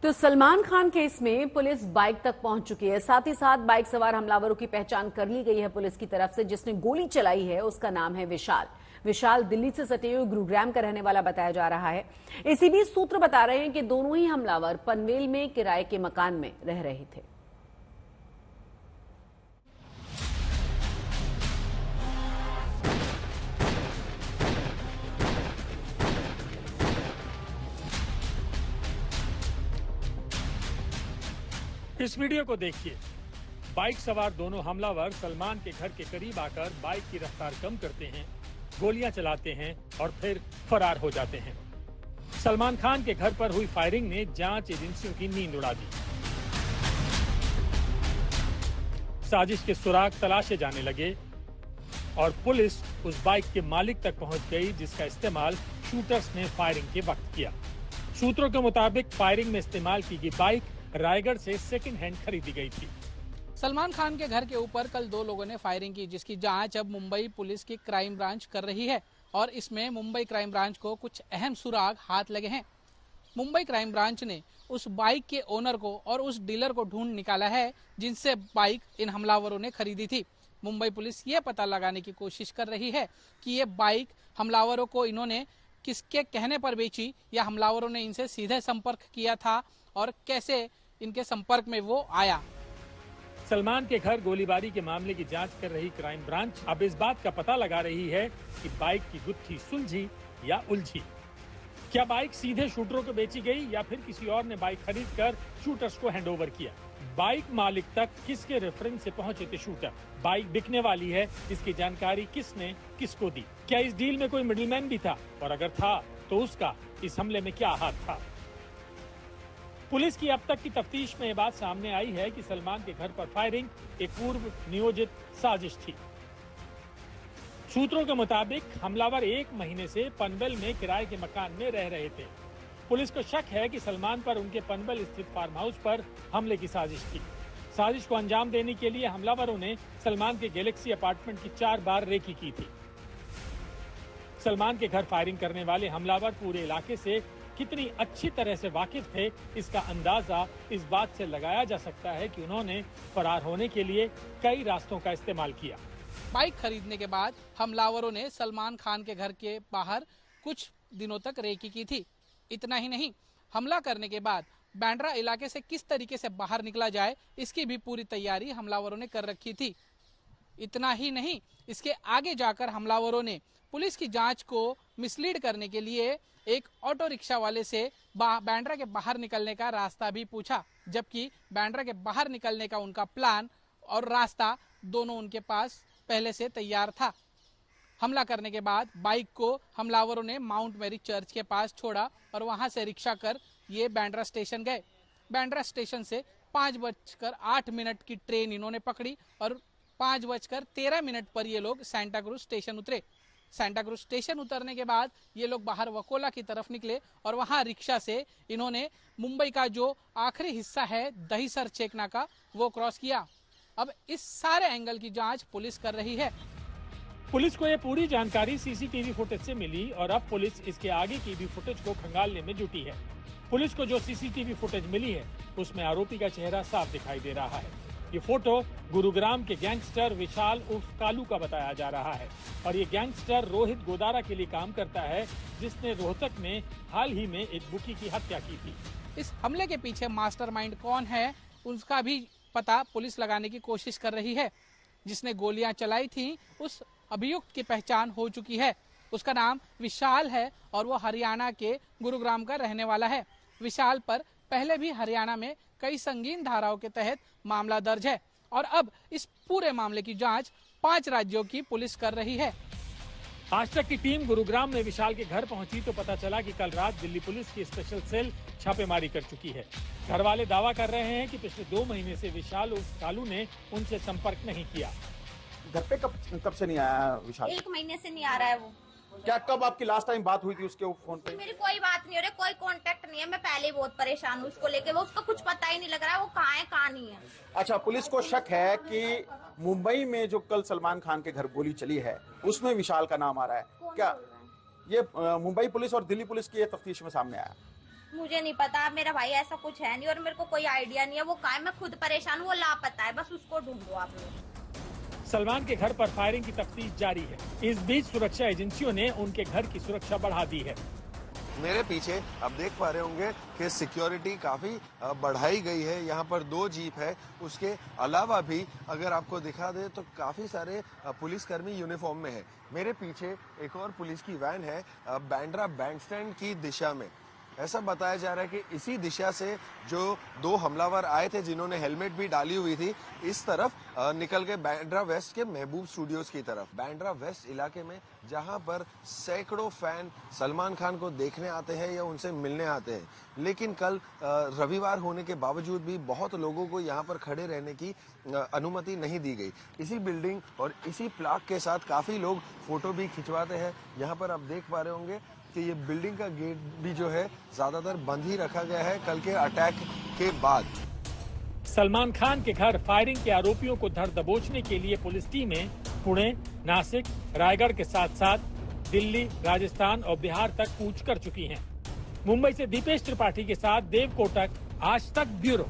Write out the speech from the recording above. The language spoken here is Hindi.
तो सलमान खान केस में पुलिस बाइक तक पहुंच चुकी है। साथ ही साथ बाइक सवार हमलावरों की पहचान कर ली गई है पुलिस की तरफ से। जिसने गोली चलाई है उसका नाम है विशाल। विशाल दिल्ली से सटे हुए गुरुग्राम का रहने वाला बताया जा रहा है। एसीबी सूत्र बता रहे हैं कि दोनों ही हमलावर पनवेल में किराए के मकान में रह रहे थे। इस वीडियो को देखिए। बाइक सवार दोनों हमलावर सलमान के घर के करीब आकर बाइक की रफ्तार कम करते हैं, गोलियां चलाते हैं और फिर फरार हो जाते हैं। सलमान खान के घर पर हुई फायरिंग ने जांच एजेंसियों की नींद उड़ा दी। साजिश के सुराग तलाशे जाने लगे और पुलिस उस बाइक के मालिक तक पहुंच गई जिसका इस्तेमाल शूटर्स ने फायरिंग के वक्त किया। सूत्रों के मुताबिक फायरिंग में इस्तेमाल की गई बाइक रायगढ़ से सेकंड हैंड खरीदी गई थी। सलमान खान के घर के ऊपर कल दो लोगों ने फायरिंग की, जिसकी जांच अब मुंबई पुलिस की क्राइम ब्रांच कर रही है और इसमें मुंबई क्राइम ब्रांच को कुछ अहम सुराग हाथ लगे हैं। मुंबई क्राइम ब्रांच ने उस बाइक के ओनर को और उस डीलर को ढूंढ निकाला है जिनसे बाइक इन हमलावरों ने खरीदी थी। मुंबई पुलिस ये पता लगाने की कोशिश कर रही है कि ये बाइक हमलावरों को इन्होंने किसके कहने पर बेची या हमलावरों ने इनसे सीधे संपर्क किया था और कैसे इनके संपर्क में वो आया। सलमान के घर गोलीबारी के मामले की जांच कर रही क्राइम ब्रांच अब इस बात का पता लगा रही है कि बाइक की गुत्थी सुलझी या उलझी। क्या बाइक सीधे शूटरों को बेची गई या फिर किसी और ने बाइक खरीद कर शूटर्स को हैंडओवर किया। बाइक मालिक तक किसके रेफरेंस से पहुंचे थे शूटर। बाइक बिकने वाली है, इसकी जानकारी किसने किसको दी। क्या इस डील में कोई मिडिलमैन भी था और अगर था तो उसका इस हमले में क्या हाथ था। पुलिस की अब तक की तफ्तीश में यह बात सामने आई है कि सलमान के घर पर फायरिंग एक पूर्व नियोजित साजिश थी। सूत्रों के मुताबिक हमलावर 1 महीने से पनवेल में किराए के मकान में रह रहे थे। पुलिस को शक है कि सलमान पर उनके पनवेल स्थित फार्म हाउस पर हमले की साजिश थी। साजिश को अंजाम देने के लिए हमलावरों ने सलमान के गैलेक्सी अपार्टमेंट की 4 बार रेकी की थी। सलमान के घर फायरिंग करने वाले हमलावर पूरे इलाके से कितनी अच्छी तरह से वाकिफ थे, इसका अंदाजा इस बात से लगाया जा सकता है कि उन्होंने फरार होने के लिए कई रास्तों का इस्तेमाल किया। बाइक खरीदने के बाद हमलावरों ने सलमान खान के घर के बाहर कुछ दिनों तक रेकी की थी। इतना ही नहीं, हमला करने के बाद बांद्रा इलाके से किस तरीके से बाहर निकला जाए इसकी भी पूरी तैयारी हमलावरों ने कर रखी थी। इतना ही नहीं, इसके आगे जाकर हमलावरों ने पुलिस की जांच को मिसलीड करने के लिए एक ऑटो रिक्शा वाले से बांद्रा के बाहर निकलने का रास्ता भी पूछा, जबकि बांद्रा के बाहर निकलने का उनका प्लान और रास्ता दोनों उनके पास पहले से तैयार था। हमला करने के बाद बाइक को हमलावरों ने माउंट मैरी चर्च के पास छोड़ा और वहां से रिक्शा कर ये बांद्रा स्टेशन गए। बांद्रा स्टेशन से 5:08 की ट्रेन इन्होंने पकड़ी और 5:13 पर ये लोग सांता क्रूज स्टेशन उतरे। सांता क्रूज स्टेशन उतरने के बाद ये लोग बाहर वकोला की तरफ निकले और वहां रिक्शा से इन्होंने मुंबई का जो आखिरी हिस्सा है दहीसर चेकना का वो क्रॉस किया। अब इस सारे एंगल की जांच पुलिस कर रही है। पुलिस को यह पूरी जानकारी सीसीटीवी फुटेज से मिली और अब पुलिस इसके आगे की भी फुटेज को खंगालने में जुटी है। पुलिस को जो सीसीटीवी फुटेज मिली है उसमें आरोपी का चेहरा साफ दिखाई दे रहा है। ये फोटो गुरुग्राम के गैंगस्टर विशाल उर्फ कालू का बताया जा रहा है और ये गैंगस्टर रोहित गोदारा के लिए काम करता है, जिसने रोहतक में हाल ही में एक बुकी की हत्या की थी। इस हमले के पीछे मास्टरमाइंड कौन है उसका भी पता पुलिस लगाने की कोशिश कर रही है। जिसने गोलियां चलाई थी उस अभियुक्त की पहचान हो चुकी है। उसका नाम विशाल है और वो हरियाणा के गुरुग्राम का रहने वाला है। विशाल पर पहले भी हरियाणा में कई संगीन धाराओं के तहत मामला दर्ज है और अब इस पूरे मामले की जांच 5 राज्यों की पुलिस कर रही है। आज तक की टीम गुरुग्राम में विशाल के घर पहुंची तो पता चला कि कल रात दिल्ली पुलिस की स्पेशल सेल छापेमारी कर चुकी है। घर वाले दावा कर रहे हैं कि पिछले 2 महीने से विशाल उर्फ कालू ने उनसे संपर्क नहीं किया। घर पे कब से नहीं आया विशाल? 1 महीने से नहीं आ रहा है वो। क्या कब आपकी लास्ट टाइम बात हुई थी उसके फोन पे? मेरी कोई बात नहीं हो रही, कोई कांटेक्ट नहीं है। मैं पहले ही बहुत परेशान हूँ उसको लेके। वो उसका कुछ पता ही नहीं लग रहा है वो कहाँ है कहाँ नहीं है। अच्छा, पुलिस को शक है कि मुंबई में जो कल सलमान खान के घर गोली चली है उसमें विशाल का नाम आ रहा है। क्या ये मुंबई पुलिस और दिल्ली पुलिस की ये तफ्तीश में सामने आया? मुझे नहीं पता, मेरा भाई ऐसा कुछ है नहीं और मेरे को कोई आइडिया नहीं है वो कहाँ है। मैं खुद परेशान हूँ, वो लापता है, बस उसको ढूंढो आप लोग। सलमान के घर पर फायरिंग की तफ्तीश जारी है। इस बीच सुरक्षा एजेंसियों ने उनके घर की सुरक्षा बढ़ा दी है। मेरे पीछे आप देख पा रहे होंगे कि सिक्योरिटी काफी बढ़ाई गई है। यहाँ पर 2 जीप है, उसके अलावा भी अगर आपको दिखा दे तो काफी सारे पुलिसकर्मी यूनिफॉर्म में है। मेरे पीछे एक और पुलिस की वैन है बांद्रा बैंडस्टैंड की दिशा में। ऐसा बताया जा रहा है कि इसी दिशा से जो 2 हमलावर आए थे जिन्होंने हेलमेट भी डाली हुई थी, इस तरफ निकल के बांद्रा वेस्ट के महबूब स्टूडियोज की तरफ। बांद्रा वेस्ट इलाके में जहां पर सैकड़ों फैन सलमान खान को देखने आते हैं या उनसे मिलने आते हैं, लेकिन कल रविवार होने के बावजूद भी बहुत लोगों को यहां पर खड़े रहने की अनुमति नहीं दी गई। इसी बिल्डिंग और इसी प्लाक के साथ काफी लोग फोटो भी खिंचवाते हैं। यहाँ पर आप देख पा रहे होंगे कि ये बिल्डिंग का गेट भी जो है ज्यादातर बंद ही रखा गया है कल के अटैक के बाद। सलमान खान के घर फायरिंग के आरोपियों को धर दबोचने के लिए पुलिस टीमें पुणे, नासिक, रायगढ़ के साथ साथ दिल्ली, राजस्थान और बिहार तक कूच कर चुकी हैं। मुंबई से दीपेश त्रिपाठी के साथ देव कोटक, आज तक ब्यूरो।